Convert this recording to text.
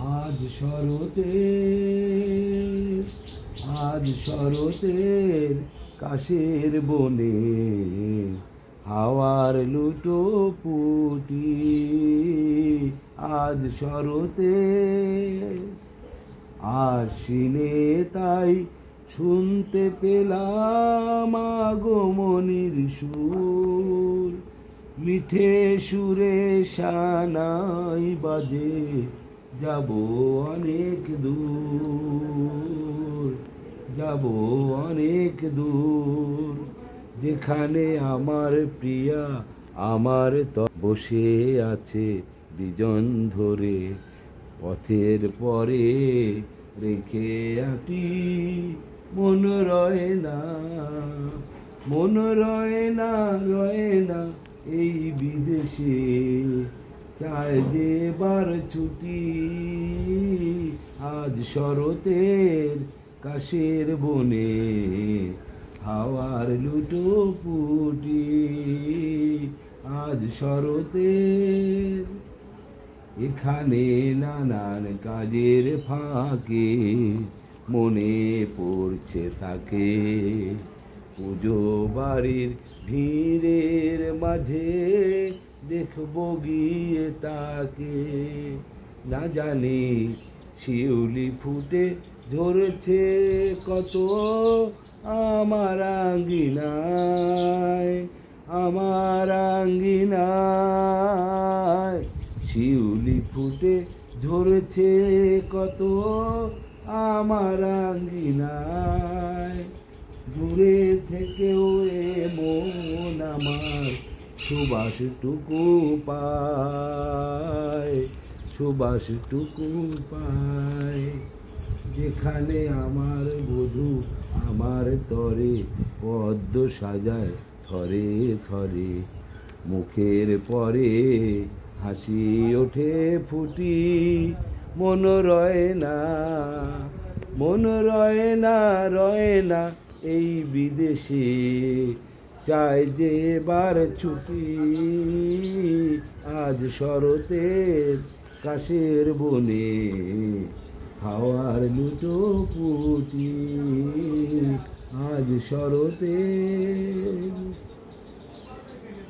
আজ শরতের কাশের বনে হাওয়ার লুটো পুটি। আজ শরতে আশ্বিনে তাই শুনতে পেলাম আগমনীর সুর। মিঠে সুরে সানাই বাজে যাব অনেক দূর, যাব অনেক দূর। যেখানে আমার প্রিয়া আমার বসে আছে বিজন ধরে। পথের পরে রেখে আটি মন রয় না, মন রয় না, রয় না এই বিদেশে। চায় দেবার ছুটি আজ শরতের কাশের বনে হাওয়ার লুটো পুটি। আজ শরতের এখানে নানান কাজের ফাঁকে মনে পড়ছে তাকে। পুজো বাড়ির ভিড়ের মাঝে দেখবো গিয়ে তাকে। না জানি শিউলি ফুটে ধরেছে কত আমার আঙ্গিনায়, আমার আঙ্গিনায়। শিউলি ফুটে ধরেছে কত আমার আঙ্গিনায়। দূরে থেকেও এ মন আমার সুবাসটুকু পায়, সুবাসটুকু পায়। যেখানে আমার বধূ আমার তরে পদ্ম সাজায় থরে থরে। মুখের পরে হাসি ওঠে ফুটি মন রয় না, মন রয় না, রয় না এই বিদেশে। চাই যে বার ছুটি আজ শরতের কাশের বনে হাওয়ার লুটো পুটি। আজ শরতের